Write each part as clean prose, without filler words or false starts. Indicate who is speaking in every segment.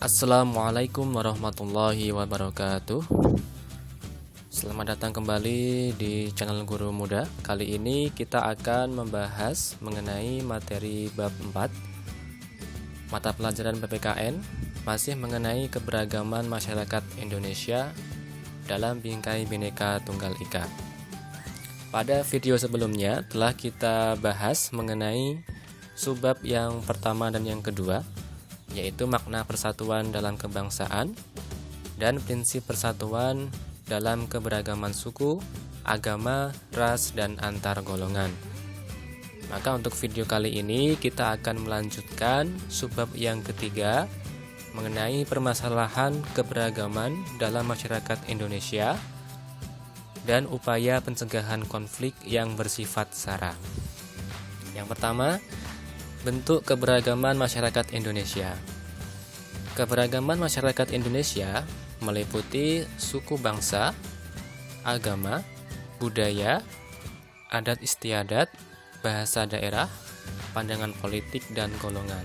Speaker 1: Assalamualaikum warahmatullahi wabarakatuh. Selamat datang kembali di channel Guru Muda. Kali ini kita akan membahas mengenai materi bab 4 mata pelajaran PPKN, masih mengenai keberagaman masyarakat Indonesia dalam bingkai Bhinneka Tunggal Ika. Pada video sebelumnya telah kita bahas mengenai subbab yang pertama dan yang kedua, yaitu makna persatuan dalam kebangsaan dan prinsip persatuan dalam keberagaman suku, agama, ras, dan antar golongan. Maka untuk video kali ini kita akan melanjutkan subbab yang ketiga mengenai permasalahan keberagaman dalam masyarakat Indonesia dan upaya pencegahan konflik yang bersifat sara. Yang pertama, bentuk keberagaman masyarakat Indonesia. Keberagaman masyarakat Indonesia meliputi suku bangsa, agama, budaya, adat istiadat, bahasa daerah, pandangan politik, dan golongan.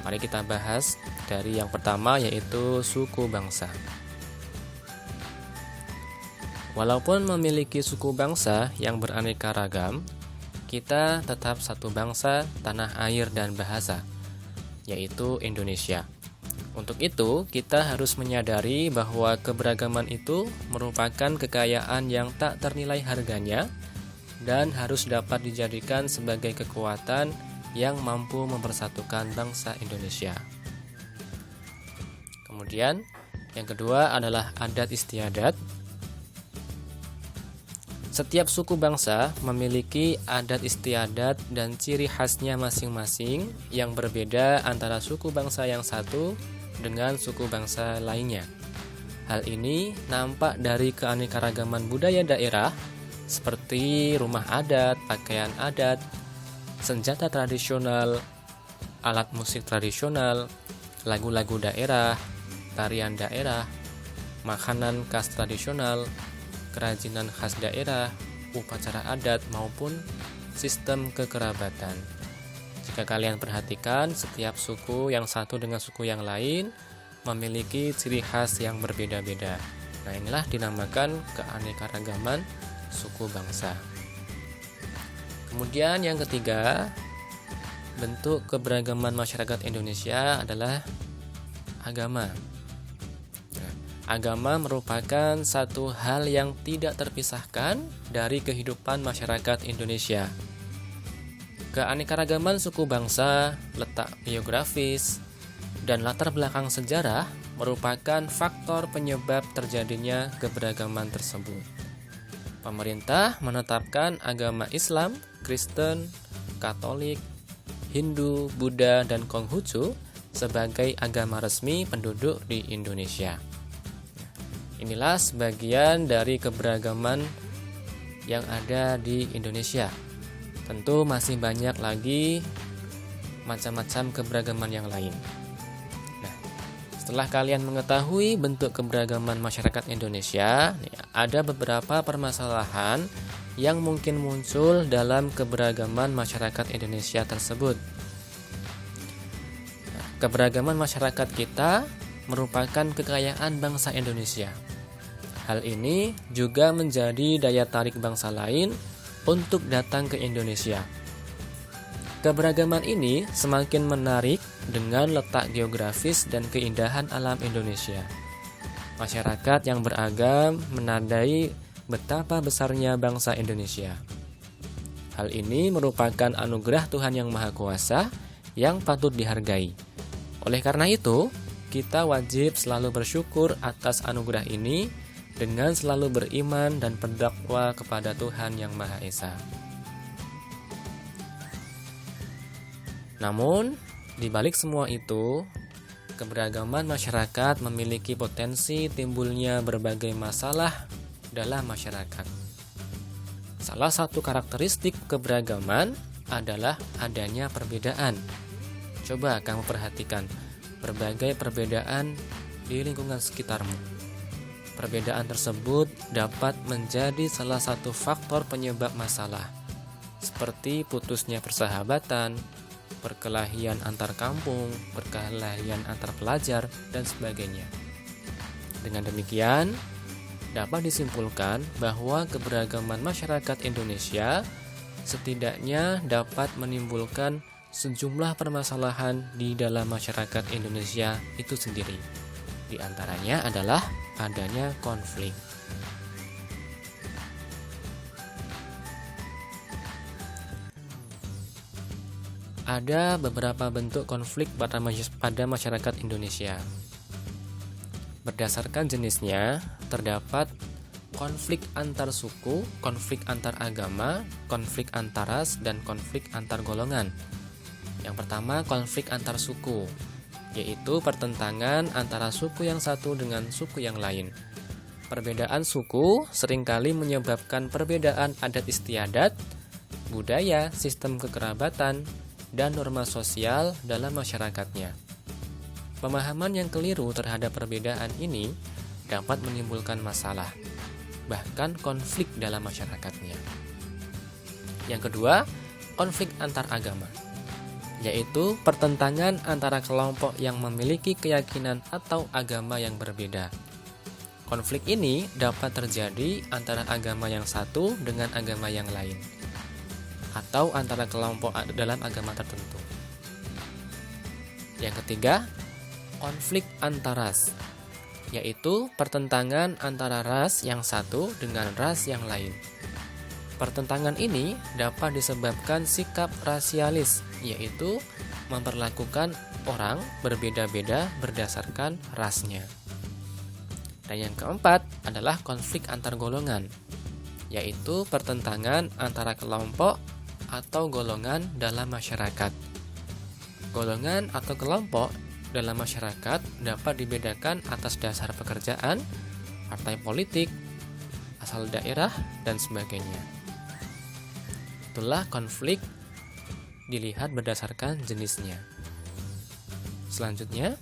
Speaker 1: Mari kita bahas dari yang pertama, yaitu suku bangsa. Walaupun memiliki suku bangsa yang beraneka ragam, kita tetap satu bangsa, tanah air, dan bahasa, yaitu Indonesia. Untuk itu, kita harus menyadari bahwa keberagaman itu merupakan kekayaan yang tak ternilai harganya dan harus dapat dijadikan sebagai kekuatan yang mampu mempersatukan bangsa Indonesia. Kemudian, yang kedua adalah adat istiadat. Setiap suku bangsa memiliki adat istiadat dan ciri khasnya masing-masing yang berbeda antara suku bangsa yang satu dengan suku bangsa lainnya. Hal ini nampak dari keanekaragaman budaya daerah seperti rumah adat, pakaian adat, senjata tradisional, alat musik tradisional, lagu-lagu daerah, tarian daerah, makanan khas tradisional, kerajinan khas daerah, upacara adat, maupun sistem kekerabatan. Jika kalian perhatikan, setiap suku yang satu dengan suku yang lain memiliki ciri khas yang berbeda-beda. Nah, inilah dinamakan keanekaragaman suku bangsa. Kemudian yang ketiga, bentuk keberagaman masyarakat Indonesia adalah agama. Agama merupakan satu hal yang tidak terpisahkan dari kehidupan masyarakat Indonesia. Keanekaragaman suku bangsa, letak geografis, dan latar belakang sejarah merupakan faktor penyebab terjadinya keberagaman tersebut. Pemerintah menetapkan agama Islam, Kristen, Katolik, Hindu, Buddha, dan Konghucu sebagai agama resmi penduduk di Indonesia. Inilah sebagian dari keberagaman yang ada di Indonesia. Tentu masih banyak lagi macam-macam keberagaman yang lain. Nah, setelah kalian mengetahui bentuk keberagaman masyarakat Indonesia, ada beberapa permasalahan yang mungkin muncul dalam keberagaman masyarakat Indonesia tersebut. Nah, keberagaman masyarakat kita merupakan kekayaan bangsa Indonesia. Hal ini juga menjadi daya tarik bangsa lain untuk datang ke Indonesia. Keberagaman ini semakin menarik dengan letak geografis dan keindahan alam Indonesia. Masyarakat yang beragam menandai betapa besarnya bangsa Indonesia. Hal ini merupakan anugerah Tuhan Yang Maha Kuasa yang patut dihargai. Oleh karena itu, kita wajib selalu bersyukur atas anugerah ini dengan selalu beriman dan berdakwah kepada Tuhan Yang Maha Esa. Namun, di balik semua itu, keberagaman masyarakat memiliki potensi timbulnya berbagai masalah dalam masyarakat. Salah satu karakteristik keberagaman adalah adanya perbedaan. Coba kamu perhatikan berbagai perbedaan di lingkungan sekitarmu. Perbedaan tersebut dapat menjadi salah satu faktor penyebab masalah, seperti putusnya persahabatan, perkelahian antar kampung, perkelahian antar pelajar, dan sebagainya. Dengan demikian, dapat disimpulkan bahwa keberagaman masyarakat Indonesia setidaknya dapat menimbulkan sejumlah permasalahan di dalam masyarakat Indonesia itu sendiri. Di antaranya adalah adanya konflik. Ada beberapa bentuk konflik pada masyarakat Indonesia. Berdasarkan jenisnya, terdapat konflik antar suku, konflik antar agama, konflik antar ras, dan konflik antar golongan. Yang pertama, konflik antar suku, yaitu pertentangan antara suku yang satu dengan suku yang lain. Perbedaan suku seringkali menyebabkan perbedaan adat istiadat, budaya, sistem kekerabatan, dan norma sosial dalam masyarakatnya. Pemahaman yang keliru terhadap perbedaan ini dapat menimbulkan masalah, bahkan konflik dalam masyarakatnya. Yang kedua, konflik antar agama, yaitu pertentangan antara kelompok yang memiliki keyakinan atau agama yang berbeda. Konflik ini dapat terjadi antara agama yang satu dengan agama yang lain, atau antara kelompok dalam agama tertentu. Yang ketiga, konflik antar ras, yaitu pertentangan antara ras yang satu dengan ras yang lain. Pertentangan ini dapat disebabkan sikap rasialis, yaitu memperlakukan orang berbeda-beda berdasarkan rasnya. Dan yang keempat adalah konflik antar golongan, yaitu pertentangan antara kelompok atau golongan dalam masyarakat. Golongan atau kelompok dalam masyarakat dapat dibedakan atas dasar pekerjaan, partai politik, asal daerah, dan sebagainya. Itulah konflik dilihat berdasarkan jenisnya. Selanjutnya,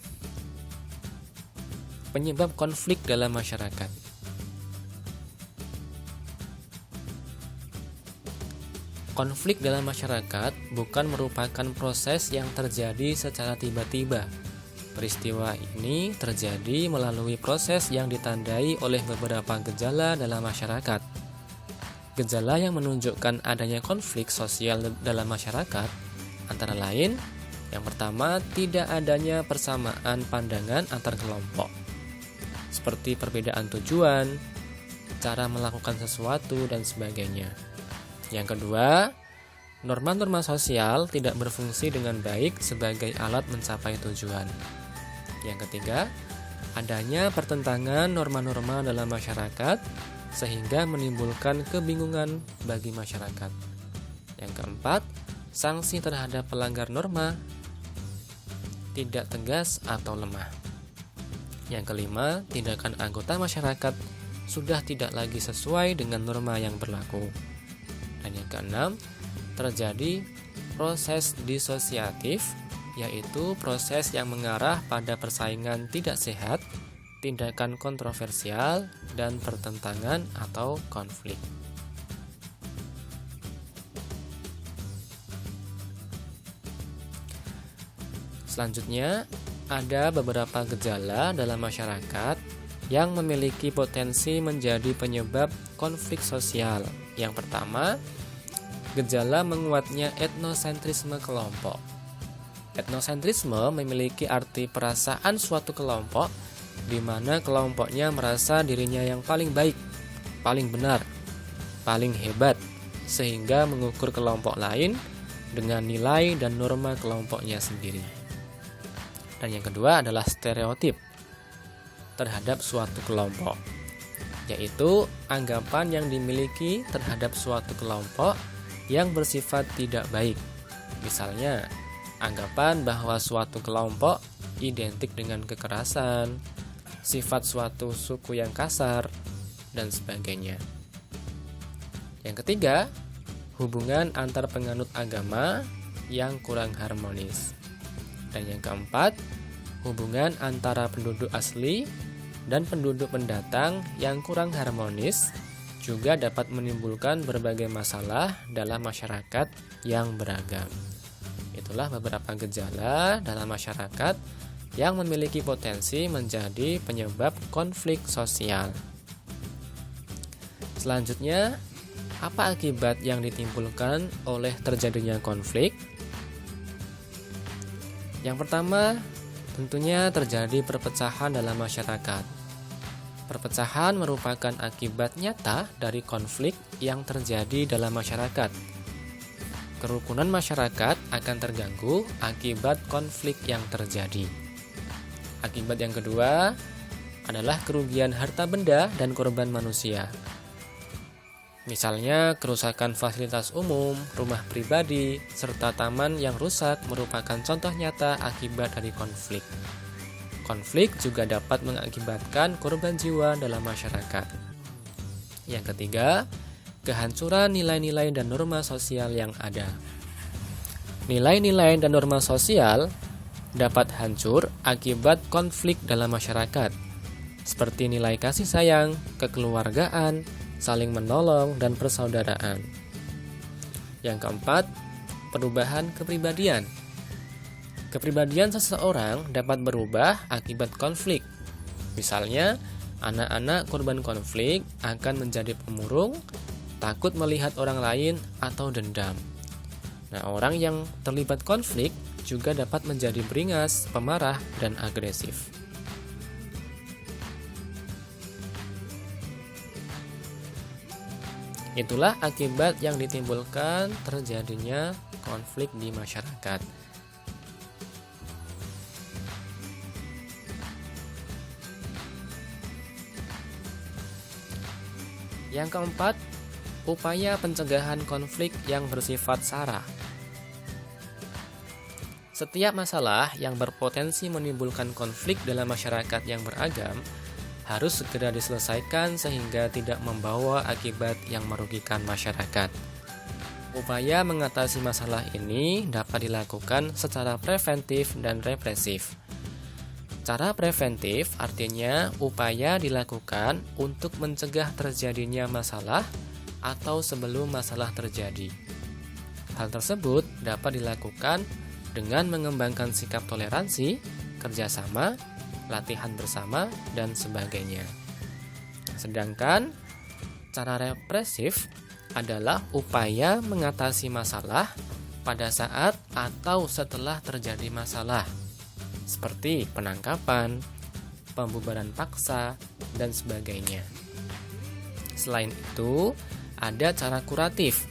Speaker 1: penyebab konflik dalam masyarakat. Konflik dalam masyarakat bukan merupakan proses yang terjadi secara tiba-tiba. Peristiwa ini terjadi melalui proses yang ditandai oleh beberapa gejala dalam masyarakat. Gejala yang menunjukkan adanya konflik sosial dalam masyarakat antara lain, yang pertama, tidak adanya persamaan pandangan antar kelompok, seperti perbedaan tujuan, cara melakukan sesuatu, dan sebagainya. Yang kedua, norma-norma sosial tidak berfungsi dengan baik sebagai alat mencapai tujuan. Yang ketiga, adanya pertentangan norma-norma dalam masyarakat sehingga menimbulkan kebingungan bagi masyarakat. Yang keempat, sanksi terhadap pelanggar norma tidak tegas atau lemah. Yang kelima, tindakan anggota masyarakat sudah tidak lagi sesuai dengan norma yang berlaku. Dan yang keenam, terjadi proses disosiatif, yaitu proses yang mengarah pada persaingan tidak sehat, tindakan kontroversial, dan pertentangan atau konflik. Selanjutnya, ada beberapa gejala dalam masyarakat yang memiliki potensi menjadi penyebab konflik sosial. Yang pertama, gejala menguatnya etnosentrisme kelompok. Etnosentrisme memiliki arti perasaan suatu kelompok di mana kelompoknya merasa dirinya yang paling baik, paling benar, paling hebat, sehingga mengukur kelompok lain dengan nilai dan norma kelompoknya sendiri. Dan yang kedua adalah stereotip terhadap suatu kelompok, yaitu anggapan yang dimiliki terhadap suatu kelompok yang bersifat tidak baik. Misalnya, anggapan bahwa suatu kelompok identik dengan kekerasan, sifat suatu suku yang kasar, dan sebagainya. Yang ketiga, hubungan antar penganut agama yang kurang harmonis. Dan yang keempat, hubungan antara penduduk asli dan penduduk pendatang yang kurang harmonis juga dapat menimbulkan berbagai masalah dalam masyarakat yang beragam. Itu Itulah beberapa gejala dalam masyarakat yang memiliki potensi menjadi penyebab konflik sosial. Selanjutnya, apa akibat yang ditimbulkan oleh terjadinya konflik? Yang pertama, tentunya terjadi perpecahan dalam masyarakat. Perpecahan merupakan akibat nyata dari konflik yang terjadi dalam masyarakat. Kerukunan masyarakat akan terganggu akibat konflik yang terjadi. Akibat yang kedua adalah kerugian harta benda dan korban manusia. Misalnya kerusakan fasilitas umum, rumah pribadi, serta taman yang rusak merupakan contoh nyata akibat dari konflik. Konflik juga dapat mengakibatkan korban jiwa dalam masyarakat. Yang ketiga, kehancuran nilai-nilai dan norma sosial yang ada. Nilai-nilai dan norma sosial dapat hancur akibat konflik dalam masyarakat, seperti nilai kasih sayang, kekeluargaan, saling menolong, dan persaudaraan. Yang keempat, perubahan kepribadian. Kepribadian seseorang dapat berubah akibat konflik. Misalnya, anak-anak korban konflik akan menjadi pemurung, takut melihat orang lain, atau dendam. Nah, orang yang terlibat konflik juga dapat menjadi beringas, pemarah, dan agresif. Itulah akibat yang ditimbulkan terjadinya konflik di masyarakat. Yang keempat, upaya pencegahan konflik yang bersifat SARA. Setiap masalah yang berpotensi menimbulkan konflik dalam masyarakat yang beragam harus segera diselesaikan sehingga tidak membawa akibat yang merugikan masyarakat. Upaya mengatasi masalah ini dapat dilakukan secara preventif dan represif. Cara preventif artinya upaya dilakukan untuk mencegah terjadinya masalah atau sebelum masalah terjadi. Hal tersebut dapat dilakukan dengan mengembangkan sikap toleransi, kerjasama, latihan bersama, dan sebagainya. Sedangkan cara represif adalah upaya mengatasi masalah pada saat atau setelah terjadi masalah, seperti penangkapan, pembubaran paksa, dan sebagainya. Selain itu, ada cara kuratif,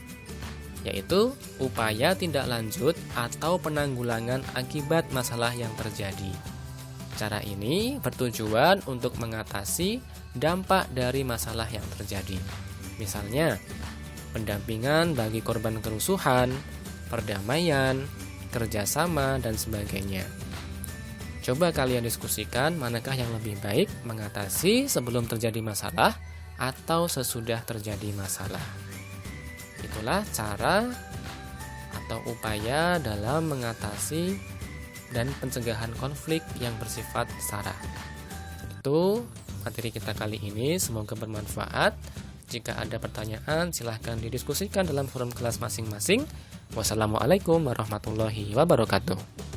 Speaker 1: yaitu upaya tindak lanjut atau penanggulangan akibat masalah yang terjadi. Cara ini bertujuan untuk mengatasi dampak dari masalah yang terjadi. Misalnya, pendampingan bagi korban kerusuhan, perdamaian, kerjasama, dan sebagainya. Coba kalian diskusikan manakah yang lebih baik mengatasi sebelum terjadi masalah atau sesudah terjadi masalah. Itulah cara atau upaya dalam mengatasi dan pencegahan konflik yang bersifat SARA. Itu materi kita kali ini, semoga bermanfaat. Jika ada pertanyaan silahkan didiskusikan dalam forum kelas masing-masing. Wassalamualaikum warahmatullahi wabarakatuh.